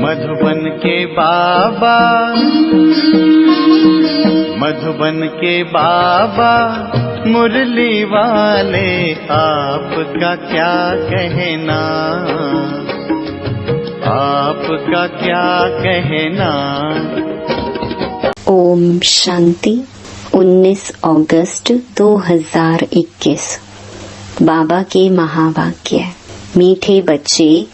मधुबन के बाबा, मधुबन के बाबा मुरली वाले, आपका क्या कहना, आपका क्या कहना। ओम शांति। 19 अगस्त 2021। बाबा के महावाक्य। मीठे बच्चे,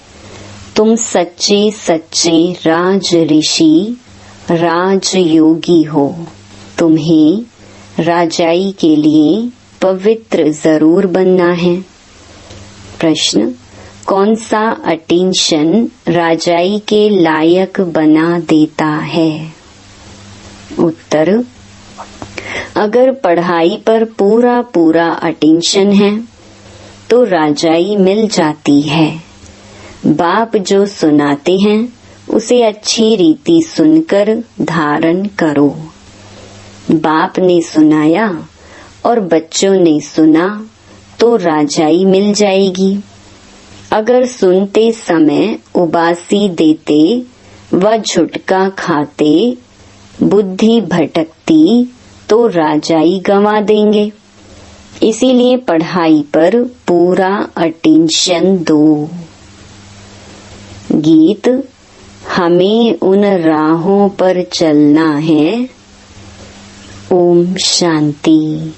तुम सच्चे सच्चे राज ऋषि, राज योगी हो। तुम्हें राजाई के लिए पवित्र जरूर बनना है। प्रश्न, कौन सा अटेंशन राजाई के लायक बना देता है? उत्तर, अगर पढ़ाई पर पूरा पूरा अटेंशन है तो राजाई मिल जाती है। बाप जो सुनाते हैं उसे अच्छी रीति सुनकर धारण करो। बाप ने सुनाया और बच्चों ने सुना तो राजाई मिल जाएगी। अगर सुनते समय उबासी देते व झुटका खाते, बुद्धि भटकती तो राजाई गंवा देंगे। इसीलिए पढ़ाई पर पूरा अटेंशन दो। गीत, हमें उन राहों पर चलना है। ओम शांति।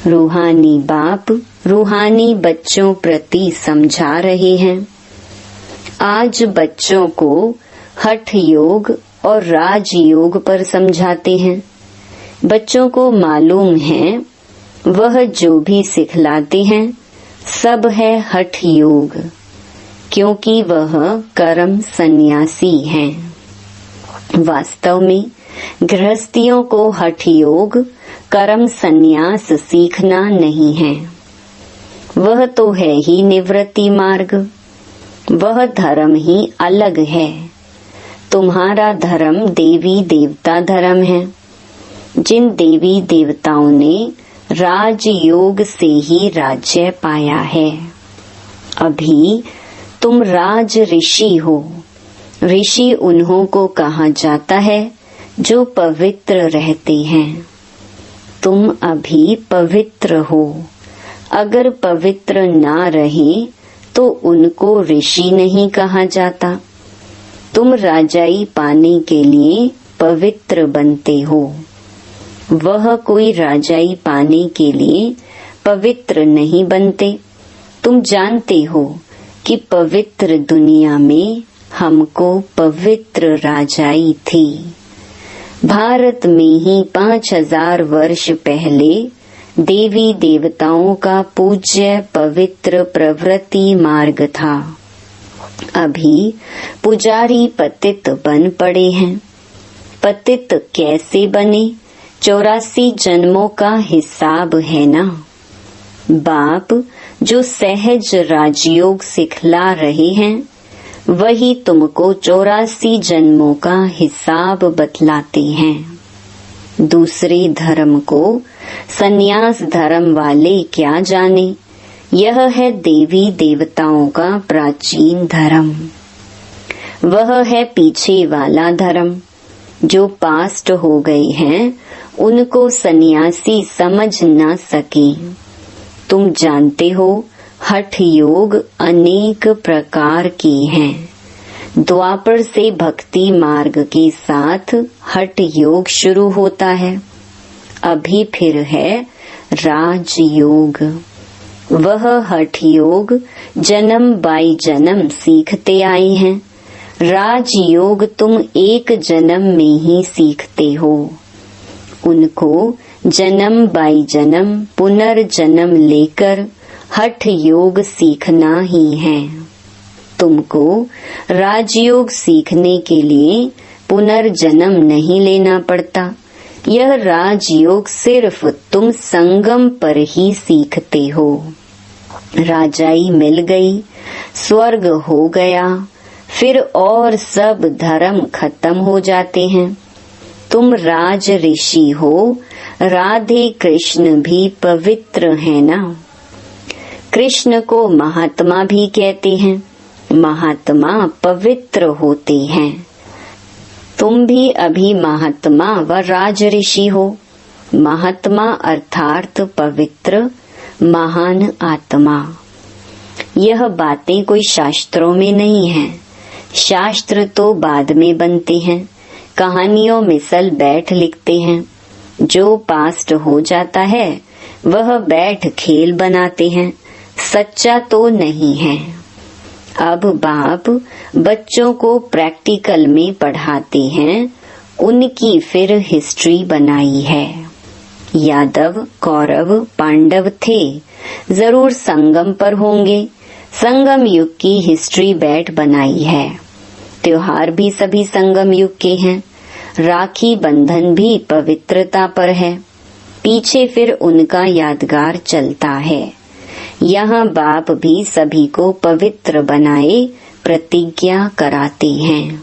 रूहानी बाप रूहानी बच्चों प्रति समझा रहे हैं। आज बच्चों को हठ योग और राजयोग पर समझाते हैं। बच्चों को मालूम है वह जो भी सिखलाते हैं सब है हठ योग, क्योंकि वह कर्म सन्यासी हैं। वास्तव में गृहस्थियों को हठ योग कर्म सन्यास सीखना नहीं है। वह तो है ही निवृत्ति मार्ग। वह धर्म ही अलग है। तुम्हारा धर्म देवी देवता धर्म है। जिन देवी देवताओं ने राजयोग से ही राज्य पाया है। अभी तुम राज ऋषि हो। ऋषि उन्हों को कहा जाता है जो पवित्र रहते हैं। तुम अभी पवित्र हो। अगर पवित्र ना रहे तो उनको ऋषि नहीं कहा जाता। तुम राजाई पाने के लिए पवित्र बनते हो। वह कोई राजाई पाने के लिए पवित्र नहीं बनते। तुम जानते हो कि पवित्र दुनिया में हमको पवित्र राजाई थी। भारत में ही 5000 वर्ष पहले देवी देवताओं का पूज्य पवित्र प्रवृत्ति मार्ग था। अभी पुजारी पतित बन पड़े हैं। पतित कैसे बने? 84 जन्मों का हिसाब है ना। बाप जो सहज राजयोग सिखला रहे हैं वही तुमको 84 जन्मों का हिसाब बतलाते हैं। दूसरे धर्म को सन्यास धर्म वाले क्या जाने। यह है देवी देवताओं का प्राचीन धर्म। वह है पीछे वाला धर्म। जो पास्ट हो गए हैं उनको सन्यासी समझ ना सके। तुम जानते हो हठ योग अनेक प्रकार के हैं। द्वापर से भक्ति मार्ग के साथ हठ योग शुरू होता है। अभी फिर है राजयोग। वह हठ योग जन्म बाई जन्म सीखते आए हैं। राजयोग तुम एक जन्म में ही सीखते हो। उनको जन्म बाई जन्म पुनर्जन्म लेकर हठ योग सीखना ही है। तुमको राजयोग सीखने के लिए पुनर्जन्म नहीं लेना पड़ता। यह राजयोग सिर्फ तुम संगम पर ही सीखते हो। राजाई मिल गई, स्वर्ग हो गया, फिर और सब धर्म खत्म हो जाते हैं। तुम राज ऋषि हो। राधे कृष्ण भी पवित्र है ना। कृष्ण को महात्मा भी कहते हैं। महात्मा पवित्र होते हैं। तुम भी अभी महात्मा व राज ऋषि हो। महात्मा अर्थात पवित्र, महान आत्मा। यह बातें कोई शास्त्रों में नहीं है। शास्त्र तो बाद में बनते हैं, कहानियों मिसल बैठ लिखते हैं। जो पास्ट हो जाता है वह बैठ खेल बनाते हैं, सच्चा तो नहीं है। अब बाप बच्चों को प्रैक्टिकल में पढ़ाते हैं, उनकी फिर हिस्ट्री बनाई है। यादव, कौरव, पांडव थे, जरूर संगम पर होंगे। संगम युग की हिस्ट्री बैठ बनाई है। त्योहार भी सभी संगम युग के हैं। राखी बंधन भी पवित्रता पर है, पीछे फिर उनका यादगार चलता है। यहाँ बाप भी सभी को पवित्र बनाए प्रतिज्ञा कराते हैं।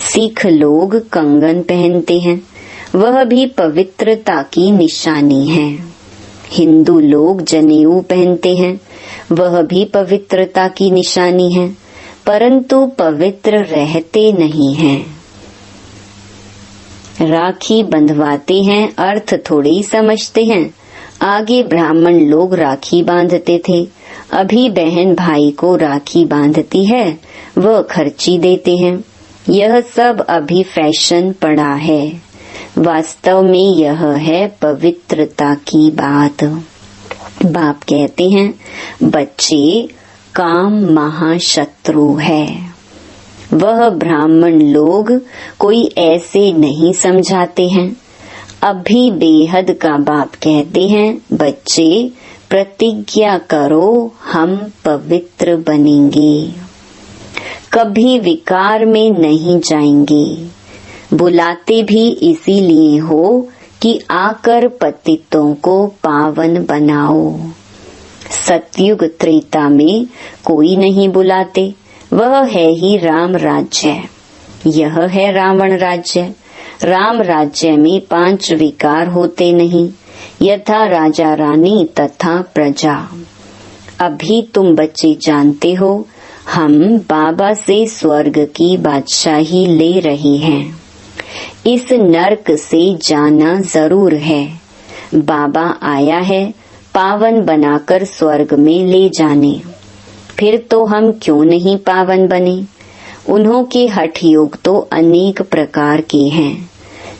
सिख लोग कंगन पहनते हैं, वह भी पवित्रता की निशानी है। हिंदू लोग जनेऊ पहनते हैं, वह भी पवित्रता की निशानी है, परंतु पवित्र रहते नहीं हैं। राखी बंधवाते हैं, अर्थ थोड़े ही समझते हैं। आगे ब्राह्मण लोग राखी बांधते थे, अभी बहन भाई को राखी बांधती है, वह खर्ची देते हैं। यह सब अभी फैशन पड़ा है। वास्तव में यह है पवित्रता की बात। बाप कहते हैं, बच्चे, काम महाशत्रु है। वह ब्राह्मण लोग कोई ऐसे नहीं समझाते हैं। अभी बेहद का बाप कहते हैं, बच्चे प्रतिज्ञा करो, हम पवित्र बनेंगे, कभी विकार में नहीं जाएंगे। बुलाते भी इसीलिए हो कि आकर पतितों को पावन बनाओ। सतयुग त्रेता में कोई नहीं बुलाते, वह है ही राम राज्य। यह है रावण राज्य। राम राज्य में 5 विकार होते नहीं, यथा राजा रानी तथा प्रजा। अभी तुम बच्चे जानते हो, हम बाबा से स्वर्ग की बादशाही ले रहे हैं। इस नरक से जाना जरूर है। बाबा आया है पावन बनाकर स्वर्ग में ले जाने। फिर तो हम क्यों नहीं पावन बने। उन्हों के हठ योग तो अनेक प्रकार के हैं।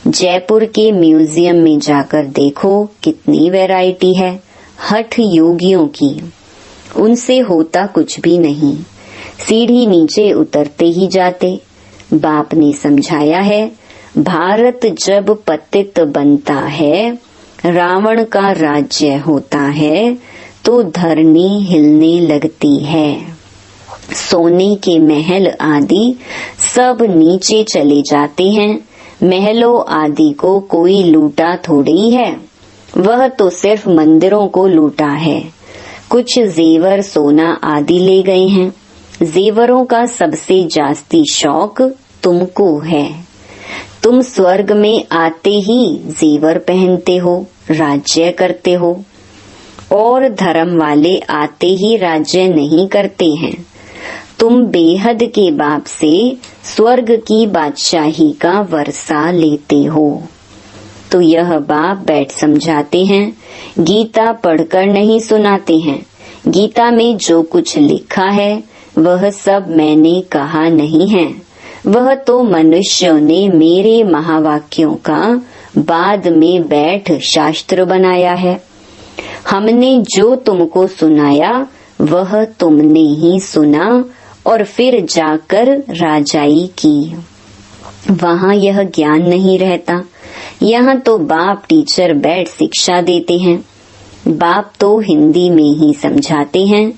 जयपुर के म्यूजियम में जाकर देखो, कितनी वैरायटी है हठ योगियों की। उनसे होता कुछ भी नहीं, सीढ़ी नीचे उतरते ही जाते। बाप ने समझाया है, भारत जब पतित बनता है, रावण का राज्य होता है, तो धरनी हिलने लगती है। सोने के महल आदि सब नीचे चले जाते हैं। महलों आदि को कोई लूटा थोड़ी है, वह तो सिर्फ मंदिरों को लूटा है। कुछ जेवर सोना आदि ले गए हैं। जेवरों का सबसे जास्ती शौक तुमको है। तुम स्वर्ग में आते ही जेवर पहनते हो, राज्य करते हो, और धर्म वाले आते ही राज्य नहीं करते हैं। तुम बेहद के बाप से स्वर्ग की बादशाही का वर्षा लेते हो। तो यह बाप बैठ समझाते हैं, गीता पढ़कर नहीं सुनाते हैं। गीता में जो कुछ लिखा है वह सब मैंने कहा नहीं है, वह तो मनुष्यों ने मेरे महावाक्यों का बाद में बैठ शास्त्र बनाया है। हमने जो तुमको सुनाया वह तुमने ही सुना और फिर जाकर राजाई की। वहाँ यह ज्ञान नहीं रहता। यहाँ तो बाप टीचर बैठ शिक्षा देते हैं। बाप तो हिंदी में ही समझाते हैं।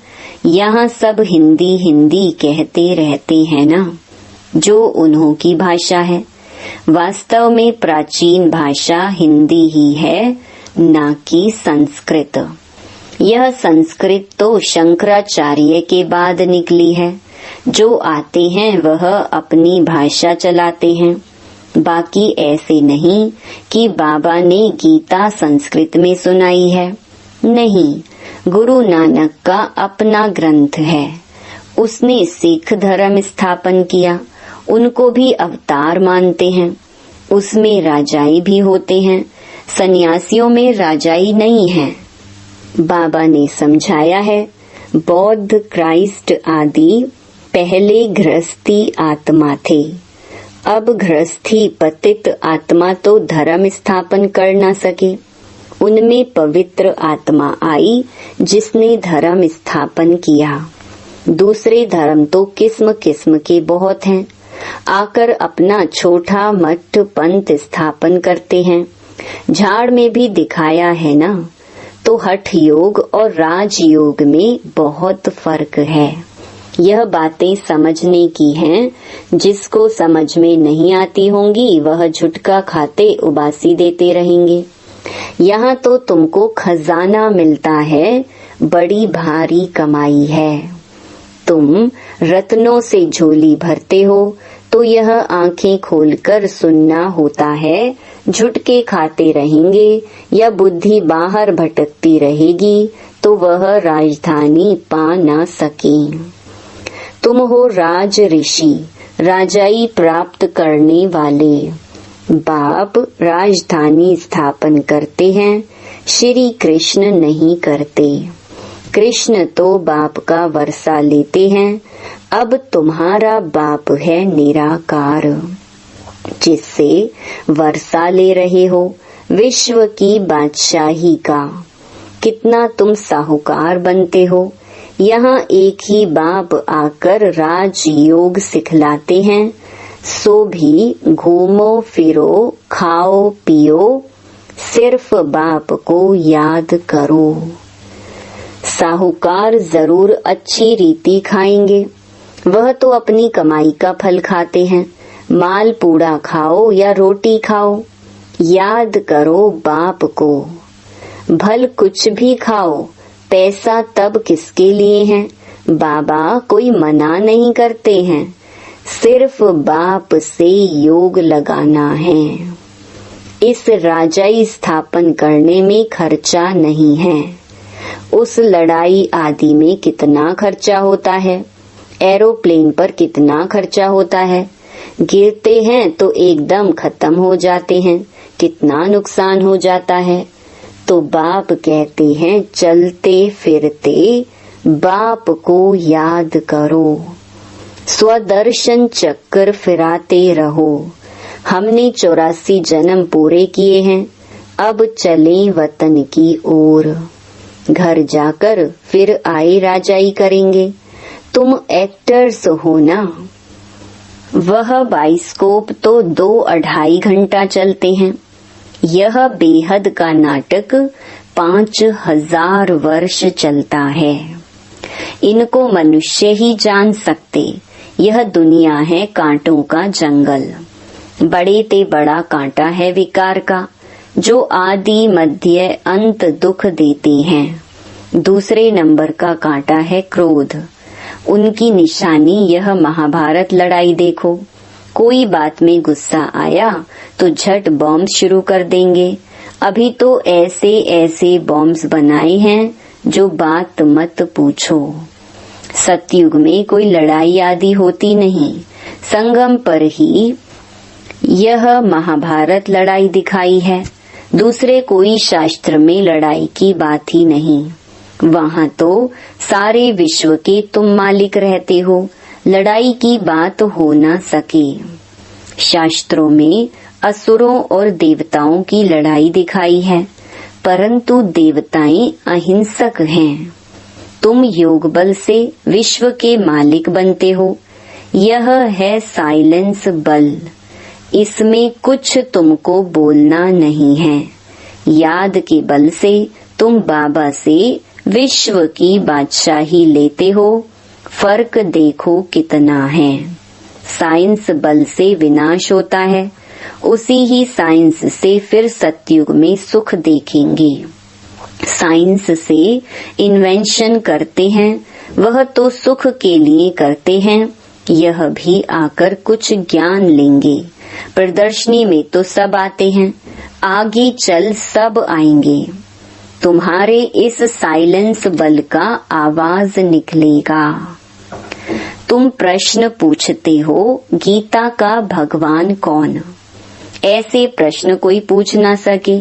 यहाँ सब हिंदी हिंदी कहते रहते हैं ना, जो उन्हों की भाषा है। वास्तव में प्राचीन भाषा हिंदी ही है, ना कि संस्कृत। यह संस्कृत तो शंकराचार्य के बाद निकली है। जो आते हैं वह अपनी भाषा चलाते हैं। बाकी ऐसे नहीं कि बाबा ने गीता संस्कृत में सुनाई है। नहीं, गुरु नानक का अपना ग्रंथ है, उसने सिख धर्म स्थापन किया, उनको भी अवतार मानते हैं। उसमें राजाई भी होते हैं, सन्यासियों में राजाई नहीं है। बाबा ने समझाया है, बौद्ध, क्राइस्ट आदि पहले गृहस्थी आत्मा थे। अब गृहस्थी पतित आत्मा तो धर्म स्थापन कर न सके। उनमें पवित्र आत्मा आई जिसने धर्म स्थापन किया। दूसरे धर्म तो किस्म किस्म के बहुत हैं, आकर अपना छोटा मठ पंथ स्थापन करते हैं। झाड़ में भी दिखाया है ना। तो हठ योग और राज योग में बहुत फर्क है। यह बातें समझने की हैं। जिसको समझ में नहीं आती होंगी वह झुटका खाते उबासी देते रहेंगे। यहाँ तो तुमको खजाना मिलता है, बड़ी भारी कमाई है। तुम रत्नों से झोली भरते हो तो यह आंखें खोलकर सुनना होता है। झुटके खाते रहेंगे या बुद्धि बाहर भटकती रहेगी तो वह राजधानी पा न सके। तुम हो राज ऋषि, राजाई प्राप्त करने वाले। बाप राजधानी स्थापन करते हैं, श्री कृष्ण नहीं करते। कृष्ण तो बाप का वर्षा लेते हैं। अब तुम्हारा बाप है निराकार, जिससे वर्षा ले रहे हो विश्व की बादशाही का। कितना तुम साहूकार बनते हो। यहाँ एक ही बाप आकर राज योग सिखलाते हैं। सो भी घूमो फिरो, खाओ पियो, सिर्फ बाप को याद करो। साहूकार जरूर अच्छी रीति खाएंगे, वह तो अपनी कमाई का फल खाते हैं। माल पूड़ा खाओ या रोटी खाओ, याद करो बाप को। भल कुछ भी खाओ, पैसा तब किसके लिए है। बाबा कोई मना नहीं करते हैं, सिर्फ बाप से योग लगाना है। इस राजाई स्थापन करने में खर्चा नहीं है। उस लड़ाई आदि में कितना खर्चा होता है, एरोप्लेन पर कितना खर्चा होता है। गिरते हैं तो एकदम खत्म हो जाते हैं, कितना नुकसान हो जाता है। तो बाप कहते हैं चलते फिरते बाप को याद करो, स्वदर्शन चक्कर फिराते रहो। हमने 84 जन्म पूरे किए हैं, अब चलें वतन की ओर। घर जाकर फिर आए राजाई करेंगे। तुम एक्टर्स हो ना। वह बाइस्कोप तो 2-2.5 घंटा चलते हैं। यह बेहद का नाटक 5000 वर्ष चलता है। इनको मनुष्य ही जान सकते। यह दुनिया है कांटों का जंगल। बड़े ते बड़ा कांटा है विकार का, जो आदि मध्य अंत दुख देते हैं। दूसरे नंबर का कांटा है क्रोध। उनकी निशानी यह महाभारत लड़ाई देखो। कोई बात में गुस्सा आया तो झट बॉम्ब शुरू कर देंगे। अभी तो ऐसे ऐसे बॉम्ब्स बनाए हैं जो बात मत पूछो। सतयुग में कोई लड़ाई आदि होती नहीं, संगम पर ही यह महाभारत लड़ाई दिखाई है। दूसरे कोई शास्त्र में लड़ाई की बात ही नहीं। वहाँ तो सारे विश्व के तुम मालिक रहते हो, लड़ाई की बात हो ना सके। शास्त्रों में असुरों और देवताओं की लड़ाई दिखाई है, परंतु देवताएं अहिंसक हैं। तुम योग बल से विश्व के मालिक बनते हो। यह है साइलेंस बल। इसमें कुछ तुमको बोलना नहीं है। याद के बल से तुम बाबा से विश्व की बादशाही लेते हो। फर्क देखो कितना है। साइंस बल से विनाश होता है, उसी ही साइंस से फिर सतयुग में सुख देखेंगे। साइंस से इन्वेंशन करते हैं, वह तो सुख के लिए करते हैं। यह भी आकर कुछ ज्ञान लेंगे। प्रदर्शनी में तो सब आते हैं, आगे चल सब आएंगे। तुम्हारे इस साइलेंस बल का आवाज निकलेगा। तुम प्रश्न पूछते हो गीता का भगवान कौन। ऐसे प्रश्न कोई पूछ ना सके।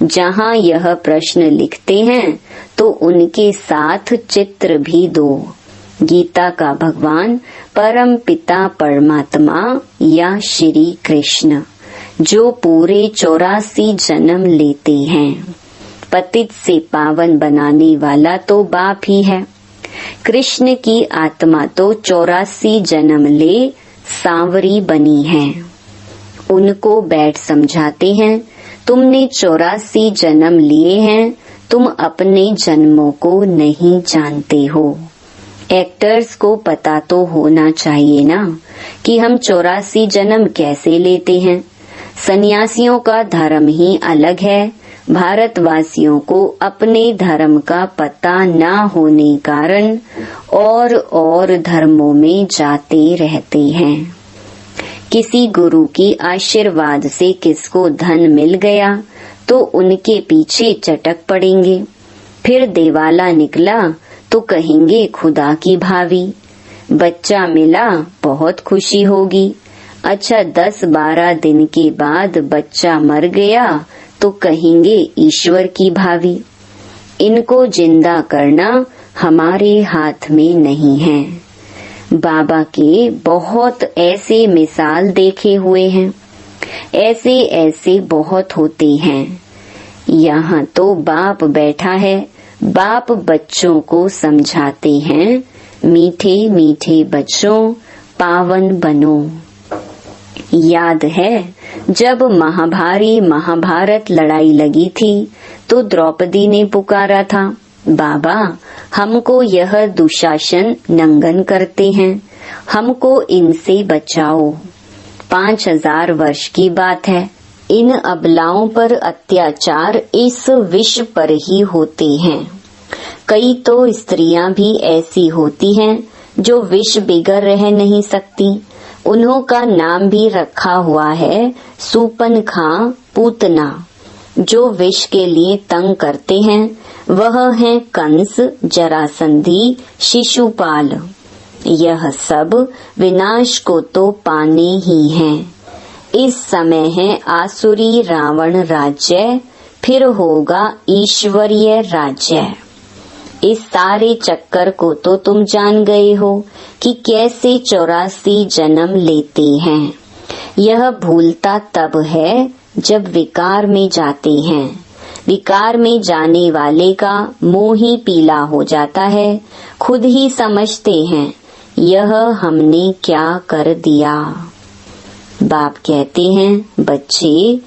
जहाँ यह प्रश्न लिखते हैं तो उनके साथ चित्र भी दो। गीता का भगवान परम पिता परमात्मा या श्री कृष्ण, जो पूरे 84 जन्म लेते हैं। पतित से पावन बनाने वाला तो बाप ही है। कृष्ण की आत्मा तो 84 जन्म ले सांवरी बनी है। उनको बैठ समझाते हैं, तुमने 84 जन्म लिए हैं, तुम अपने जन्मों को नहीं जानते हो। एक्टर्स को पता तो होना चाहिए ना कि हम 84 जन्म कैसे लेते हैं। सन्यासियों का धर्म ही अलग है। भारतवासियों को अपने धर्म का पता न होने कारण और धर्मों में जाते रहते हैं। किसी गुरु की आशीर्वाद से किसको धन मिल गया तो उनके पीछे चटक पड़ेंगे। फिर दिवाला निकला तो कहेंगे खुदा की भावी। बच्चा मिला बहुत खुशी होगी। अच्छा 10-12 दिन के बाद बच्चा मर गया तो कहेंगे ईश्वर की भावी। इनको जिंदा करना हमारे हाथ में नहीं है। बाबा के बहुत ऐसे मिसाल देखे हुए हैं। ऐसे ऐसे बहुत होते हैं। यहाँ तो बाप बैठा है। बाप बच्चों को समझाते हैं, मीठे मीठे बच्चों पावन बनो। याद है जब महाभारत लड़ाई लगी थी तो द्रौपदी ने पुकारा था, बाबा हमको यह दुशासन नंगन करते हैं, हमको इनसे बचाओ। 5000 वर्ष की बात है। इन अबलाओं पर अत्याचार इस विश्व पर ही होते हैं। कई तो स्त्रियां भी ऐसी होती हैं जो विष बिगर रह नहीं सकती। उन्हों का नाम भी रखा हुआ है सूपनखा पूतना। जो विष के लिए तंग करते हैं वह हैं कंस, जरासंधी, शिशुपाल। यह सब विनाश को तो पाने ही हैं। इस समय है आसुरी रावण राज्य, फिर होगा ईश्वरीय राज्य। इस सारे चक्कर को तो तुम जान गए हो कि कैसे 84 जन्म लेते हैं। यह भूलता तब है जब विकार में जाते हैं। विकार में जाने वाले का मुंह ही पीला हो जाता है। खुद ही समझते हैं यह हमने क्या कर दिया। बाप कहते हैं, बच्चे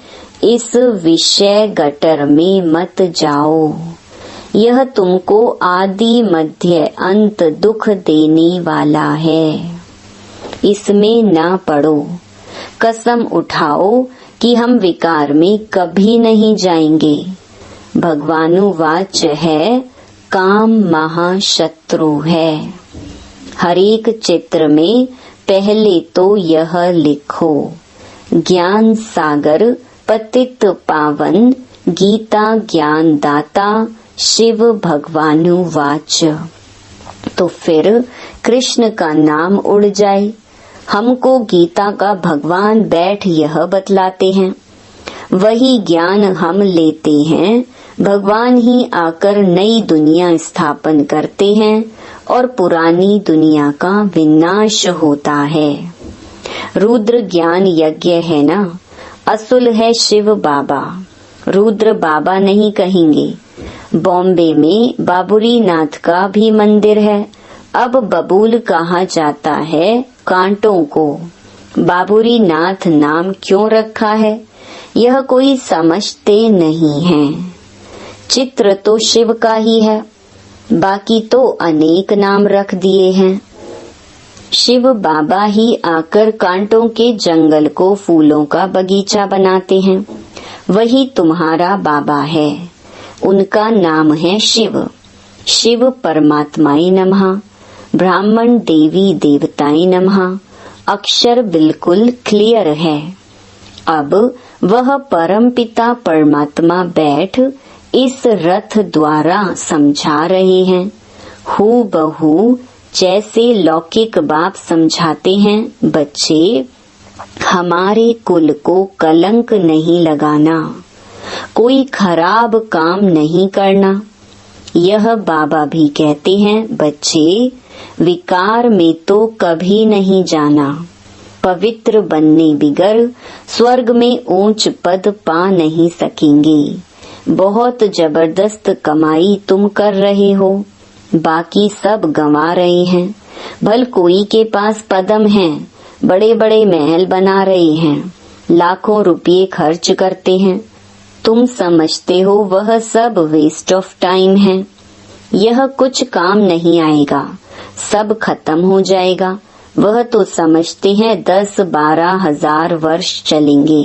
इस विषय गटर में मत जाओ। यह तुमको आदि मध्य अंत दुख देने वाला है। इसमें ना पड़ो। कसम उठाओ कि हम विकार में कभी नहीं जाएंगे। भगवानुवाच है, काम महाशत्रु है। हर एक चित्र में पहले तो यह लिखो, ज्ञान सागर पतित पावन, गीता ज्ञान दाता शिव भगवानुवाच। तो फिर कृष्ण का नाम उड़ जाए। हमको गीता का भगवान बैठ यह बतलाते हैं। वही ज्ञान हम लेते हैं। भगवान ही आकर नई दुनिया स्थापन करते हैं और पुरानी दुनिया का विनाश होता है। रुद्र ज्ञान यज्ञ है ना, असुल है शिव बाबा। रुद्र बाबा नहीं कहेंगे। बॉम्बे में बाबुरी नाथ का भी मंदिर है। अब बबूल कहा जाता है कांटों को। बाबुरी नाथ नाम क्यों रखा है यह कोई समझते नहीं है। चित्र तो शिव का ही है, बाकी तो अनेक नाम रख दिए हैं। शिव बाबा ही आकर कांटों के जंगल को फूलों का बगीचा बनाते हैं। वही तुम्हारा बाबा है। उनका नाम है शिव। शिव परमात्माय नमः, ब्राह्मण देवी देवताय नमः। अक्षर बिल्कुल क्लियर है। अब वह परम पिता परमात्मा बैठ इस रथ द्वारा समझा रहे हैं। हूबहू जैसे लौकिक बाप समझाते हैं, बच्चे हमारे कुल को कलंक नहीं लगाना, कोई खराब काम नहीं करना। यह बाबा भी कहते हैं, बच्चे विकार में तो कभी नहीं जाना, पवित्र बनने बिगर स्वर्ग में ऊंच पद पा नहीं सकेंगे। बहुत जबरदस्त कमाई तुम कर रहे हो, बाकी सब गंवा रहे हैं। भल कोई के पास पदम है, बड़े बड़े महल बना रहे हैं, लाखों रुपये खर्च करते हैं। तुम समझते हो वह सब वेस्ट ऑफ टाइम है, यह कुछ काम नहीं आएगा, सब खत्म हो जाएगा। वह तो समझते हैं 10-12 हजार वर्ष चलेंगे।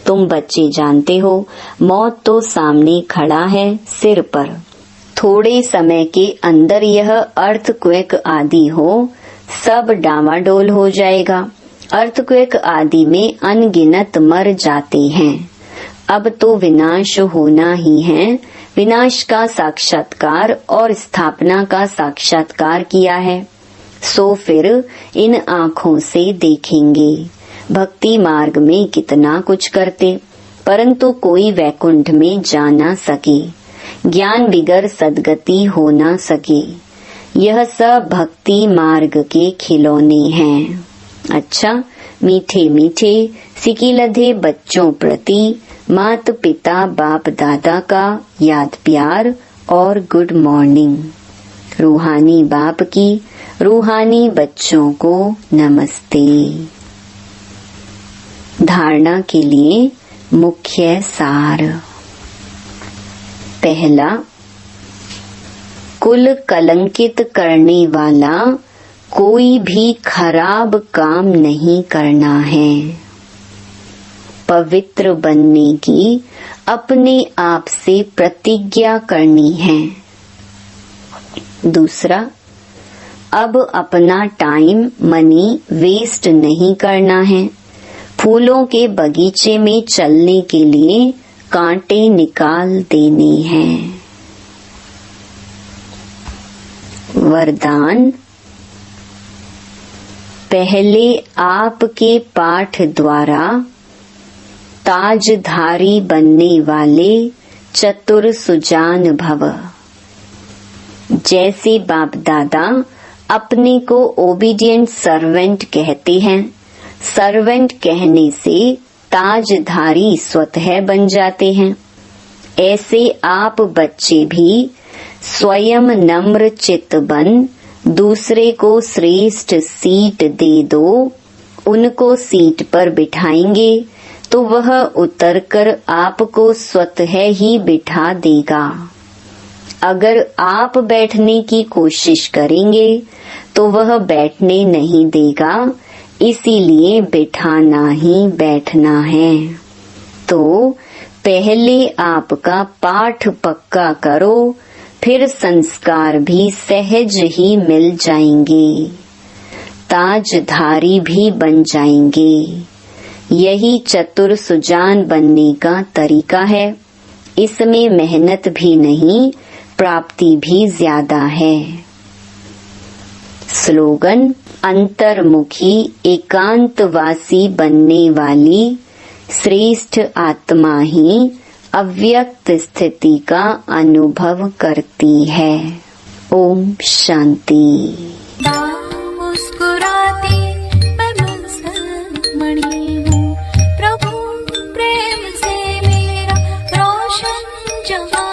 तुम बच्चे जानते हो मौत तो सामने खड़ा है सिर पर। थोड़े समय के अंदर यह अर्थक्वेक आदि हो, सब डामाडोल हो जाएगा। अर्थक्वेक आदि में अनगिनत मर जाते हैं। अब तो विनाश होना ही है। विनाश का साक्षात्कार और स्थापना का साक्षात्कार किया है, सो फिर इन आँखों से देखेंगे। भक्ति मार्ग में कितना कुछ करते, परंतु कोई वैकुंठ में जा ना सके, ज्ञान बिगर सदगति हो ना सके। यह सब भक्ति मार्ग के खिलौने हैं। अच्छा, मीठे मीठे सिकिलधे बच्चों प्रति मात पिता बाप दादा का याद प्यार और गुड मॉर्निंग। रूहानी बाप की रूहानी बच्चों को नमस्ते। धारणा के लिए मुख्य सार। पहला, कुल कलंकित करने वाला कोई भी खराब काम नहीं करना है। पवित्र बनने की अपने आप से प्रतिज्ञा करनी है। दूसरा, अब अपना टाइम मनी वेस्ट नहीं करना है। फूलों के बगीचे में चलने के लिए कांटे निकाल देने हैं। वरदान। पहले आपके पाठ द्वारा ताजधारी बनने वाले चतुर सुजान भव। जैसे बाप दादा अपने को ओबीडियंट सर्वेंट कहते हैं, सर्वेंट कहने से ताजधारी स्वतः बन जाते हैं। ऐसे आप बच्चे भी स्वयं नम्र चित्त बन दूसरे को श्रेष्ठ सीट दे दो। उनको सीट पर बिठाएंगे तो वह उतरकर आपको स्वतः ही बिठा देगा। अगर आप बैठने की कोशिश करेंगे तो वह बैठने नहीं देगा, इसीलिए बिठाना ही बैठना है। तो पहले आपका पाठ पक्का करो, फिर संस्कार भी सहज ही मिल जाएंगे, ताजधारी भी बन जाएंगे। यही चतुर सुजान बनने का तरीका है। इसमें मेहनत भी नहीं, प्राप्ति भी ज्यादा है। स्लोगन। अंतर्मुखी एकांतवासी बनने वाली श्रेष्ठ आत्मा ही अव्यक्त स्थिति का अनुभव करती है। ओम शांति। मुस्कुराती मैं मुसलमणी हूँ, प्रभु प्रेम से मेरा रोशन जहां